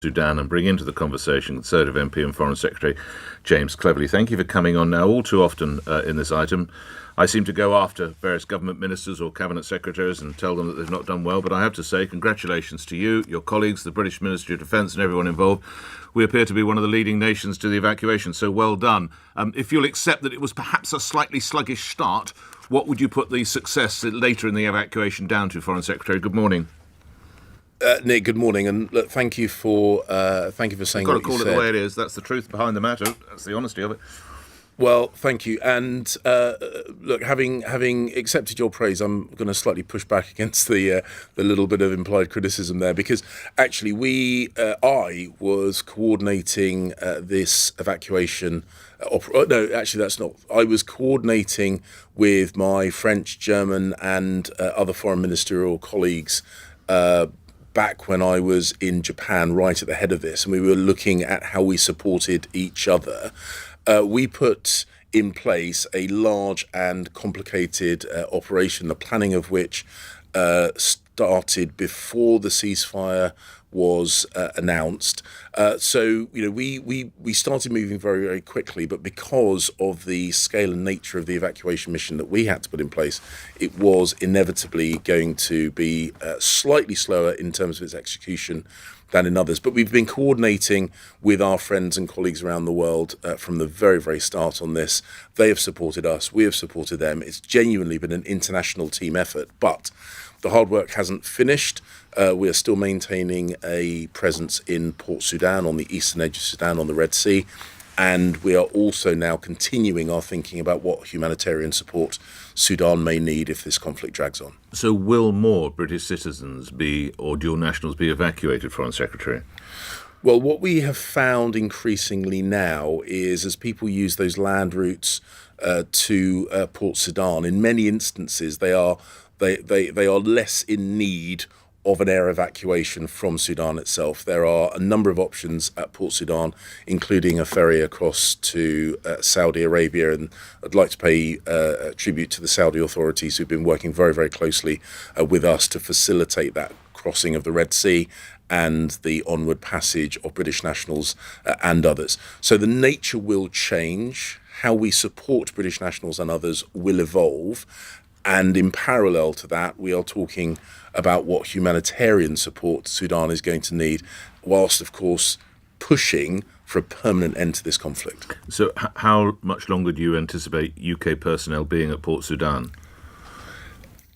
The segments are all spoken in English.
Sudan and bring into the conversation Conservative MP and Foreign Secretary James Cleverly. Thank you for coming on now. All too often in this item, I seem to go after various government ministers or cabinet secretaries and tell them that they've not done well, but I have to say congratulations to you, your colleagues, the British Ministry of Defence and everyone involved. We appear to be one of the leading nations to the evacuation, so well done. If you'll accept that it was perhaps a slightly sluggish start, what would you put the success later in the evacuation down to, Foreign Secretary? Good morning. Nick, good morning, and look, thank you for saying what you said. You've got to call it the way it is. That's the truth behind the matter. That's the honesty of it. Well, thank you. And look, having accepted your praise, I'm going to slightly push back against the little bit of implied criticism there, because actually I was coordinating this evacuation. No, actually, that's not. I was coordinating with my French, German, and other foreign ministerial colleagues back when I was in Japan, right at the head of this, and we were looking at how we supported each other. We put in place a large and complicated operation, the planning of which started before the ceasefire was announced. So we started moving very, very quickly, but because of the scale and nature of the evacuation mission that we had to put in place, it was inevitably going to be slightly slower in terms of its execution than in others. But we've been coordinating with our friends and colleagues around the world from the very, very start on this. They have supported us, we have supported them. It's genuinely been an international team effort, but the hard work hasn't finished. We are still maintaining a presence in Port Sudan, on the eastern edge of Sudan, on the Red Sea. And we are also now continuing our thinking about what humanitarian support Sudan may need if this conflict drags on. So will more British citizens or dual nationals be evacuated, Foreign Secretary? Well, what we have found increasingly now is, as people use those land routes to Port Sudan, in many instances they are less in need of an air evacuation from Sudan itself. There are a number of options at Port Sudan, including a ferry across to Saudi Arabia, and I'd like to pay tribute to the Saudi authorities who've been working very, very closely with us to facilitate that crossing of the Red Sea and the onward passage of British nationals and others. So the nature will change. How we support British nationals and others will evolve. And in parallel to that, we are talking about what humanitarian support Sudan is going to need, whilst, of course, pushing for a permanent end to this conflict. So how much longer do you anticipate UK personnel being at Port Sudan?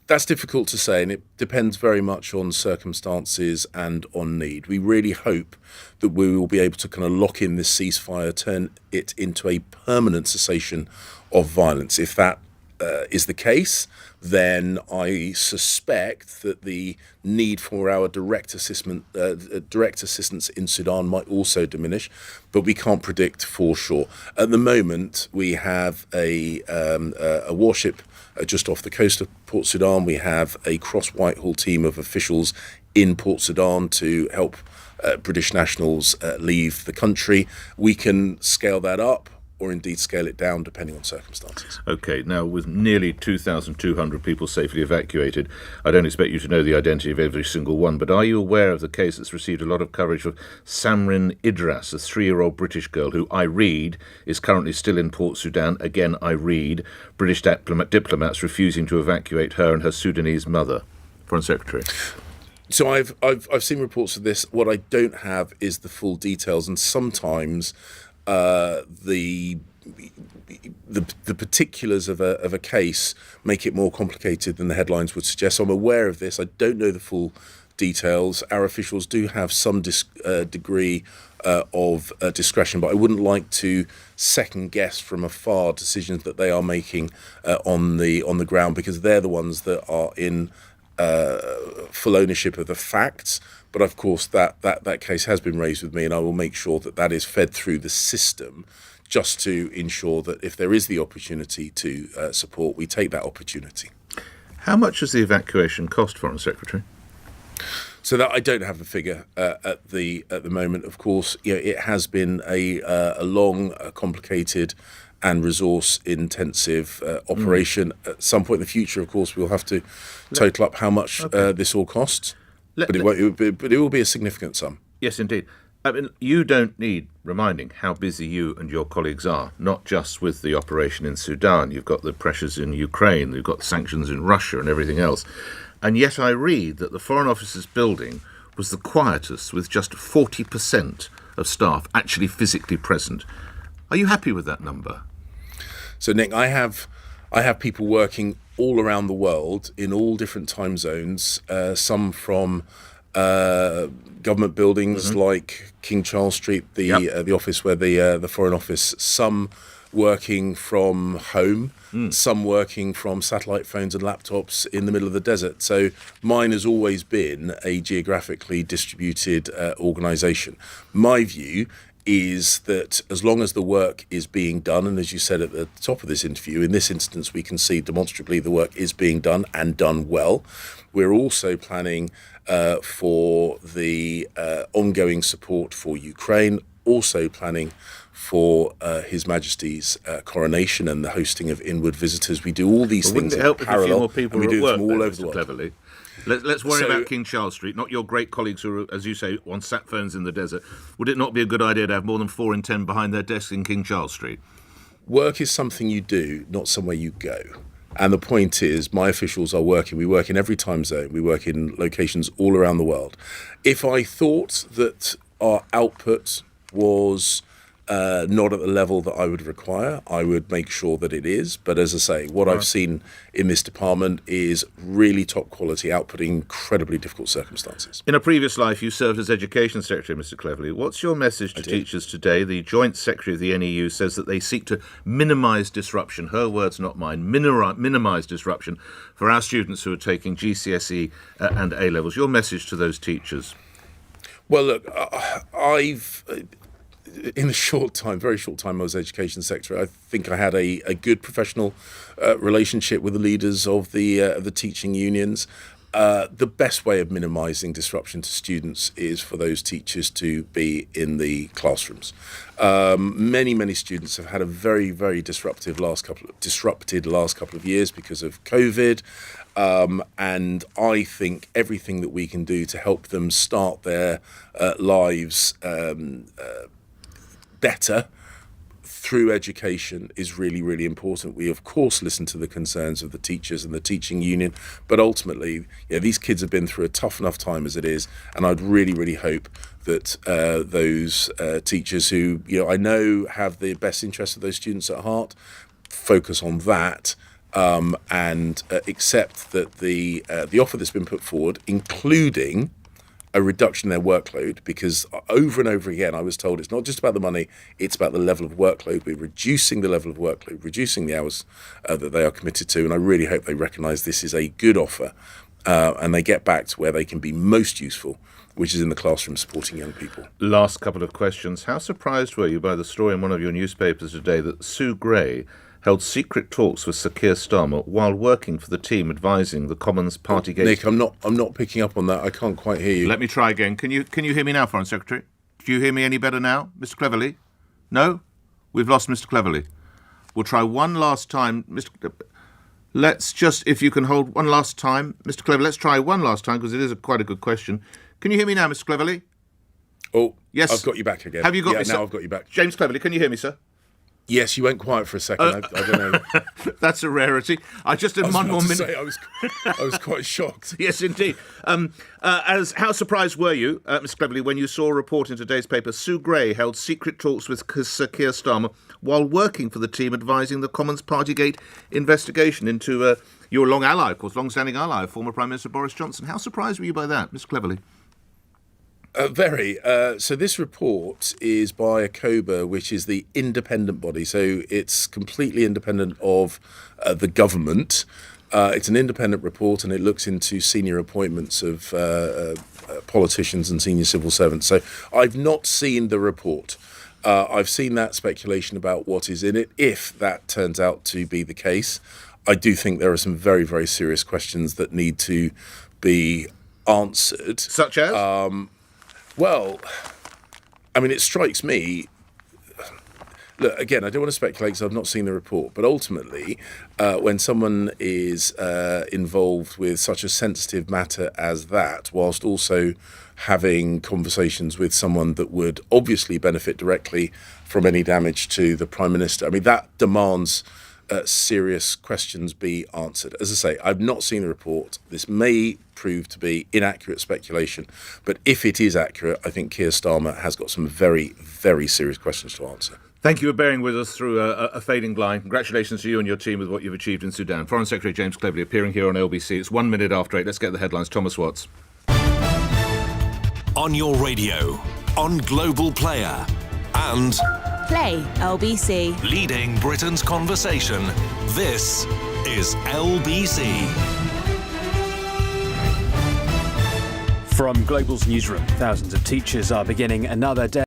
That's difficult to say, and it depends very much on circumstances and on need. We really hope that we will be able to kind of lock in this ceasefire, turn it into a permanent cessation of violence. If that is the case, then I suspect that the need for our direct assistance in Sudan might also diminish, but we can't predict for sure. At the moment, we have a warship just off the coast of Port Sudan. We have a cross-Whitehall team of officials in Port Sudan to help British nationals leave the country. We can scale that up, or indeed scale it down, depending on circumstances. OK, now with nearly 2,200 people safely evacuated, I don't expect you to know the identity of every single one, but are you aware of the case that's received a lot of coverage of Samrin Idras, a 3-year-old British girl who, I read, is currently still in Port Sudan? Again, I read, British diplomats refusing to evacuate her and her Sudanese mother. Foreign Secretary. So I've seen reports of this. What I don't have is the full details, and sometimes the particulars of a case make it more complicated than the headlines would suggest. So I'm aware of this. I don't know the full details. Our officials do have some degree of discretion, but I wouldn't like to second guess from afar decisions that they are making on the ground, because they're the ones that are in full ownership of the facts. But of course, that case has been raised with me, and I will make sure that is fed through the system, just to ensure that if there is the opportunity to support, we take that opportunity. How much does the evacuation cost, Foreign Secretary? So that I don't have a figure at the moment. Of course, it has been a long, complicated, and resource-intensive operation. At some point in the future, of course, we'll have to total up how much this all costs. But it will be a significant sum. Yes, indeed. I mean, you don't need reminding how busy you and your colleagues are, not just with the operation in Sudan. You've got the pressures in Ukraine, you've got the sanctions in Russia and everything else. And yet I read that the Foreign Office's building was the quietest, with just 40% of staff actually physically present. Are you happy with that number? So, Nick, I have people working all around the world in all different time zones, some from government buildings like King Charles Street, the office where the Foreign Office, some working from home, some working from satellite phones and laptops in the middle of the desert. So mine has always been a geographically distributed organisation. My view is that as long as the work is being done, and as you said at the top of this interview, in this instance we can see demonstrably the work is being done and done well. We're also planning for the ongoing support for Ukraine, also planning for His Majesty's coronation and the hosting of inward visitors. We do all these things in parallel, and we do them all over the world. Cleverly. Let's worry about King Charles Street, not your great colleagues who are, as you say, on sat phones in the desert. Would it not be a good idea to have more than 4 in 10 behind their desks in King Charles Street? Work is something you do, not somewhere you go. And the point is, my officials are working. We work in every time zone. We work in locations all around the world. If I thought that our output was not at the level that I would require, I would make sure that it is. But as I say, what I've seen in this department is really top quality output in incredibly difficult circumstances. In a previous life, you served as Education Secretary, Mr. Cleverly. What's your message to teachers today? The Joint Secretary of the NEU says that they seek to minimise disruption, her words, not mine, minimise disruption for our students who are taking GCSE and A-levels. Your message to those teachers? Well, look, in the very short time I was Education Secretary, I think I had a good professional relationship with the leaders of the teaching unions. The best way of minimising disruption to students is for those teachers to be in the classrooms. Many students have had a very, very disrupted last couple of years because of COVID. And I think everything that we can do to help them start their lives better through education is really, really important. We, of course, listen to the concerns of the teachers and the teaching union, but ultimately, these kids have been through a tough enough time as it is, and I'd really, really hope that those teachers who, I know have the best interests of those students at heart, focus on that and accept that the offer that's been put forward, including a reduction in their workload, because over and over again I was told it's not just about the money, it's about the level of workload. We're reducing the level of workload, reducing the hours that they are committed to, and I really hope they recognise this is a good offer and they get back to where they can be most useful, which is in the classroom supporting young people. Last couple of questions. How surprised were you by the story in one of your newspapers today that Sue Gray held secret talks with Sir Keir Starmer while working for the team advising the Commons Partygate? Nick, I'm not picking up on that. I can't quite hear you. Let me try again. Can you hear me now, Foreign Secretary? Do you hear me any better now, Mr. Cleverly? No? We've lost Mr. Cleverly. We'll try one last time. Let's just, if you can hold one last time. Mr. Cleverly, let's try one last time because it is quite a good question. Can you hear me now, Mr. Cleverly? Oh, yes. I've got you back again. Have you got me, sir? Now I've got you back. James Cleverly, can you hear me, sir? Yes, you went quiet for a second. I don't know. That's a rarity. I just had one more minute. I was quite shocked. Yes, indeed. How surprised were you, Mr. Cleverly, when you saw a report in today's paper, Sue Gray held secret talks with Sir Keir Starmer while working for the team advising the Commons Partygate investigation into your long ally, of course, long-standing ally, former Prime Minister Boris Johnson. How surprised were you by that, Mr. Cleverly? Very. So this report is by ACOBA, which is the independent body. So it's completely independent of the government. It's an independent report, and it looks into senior appointments of politicians and senior civil servants. So I've not seen the report. I've seen that speculation about what is in it. If that turns out to be the case, I do think there are some very, very serious questions that need to be answered. Such as? Well, I mean, it strikes me. Look, again, I don't want to speculate because I've not seen the report, but ultimately, when someone is involved with such a sensitive matter as that, whilst also having conversations with someone that would obviously benefit directly from any damage to the Prime Minister. I mean, that demands serious questions be answered. As I say, I've not seen the report. This may prove to be inaccurate speculation, but if it is accurate, I think Keir Starmer has got some very, very serious questions to answer. Thank you for bearing with us through a fading line. Congratulations to you and your team with what you've achieved in Sudan. Foreign Secretary James Cleverly appearing here on LBC. It's 1 minute after 8. Let's get the headlines. Thomas Watts. On your radio, on Global Player, and Play LBC. leading Britain's conversation. This is LBC. From Global's newsroom, thousands of teachers are beginning another day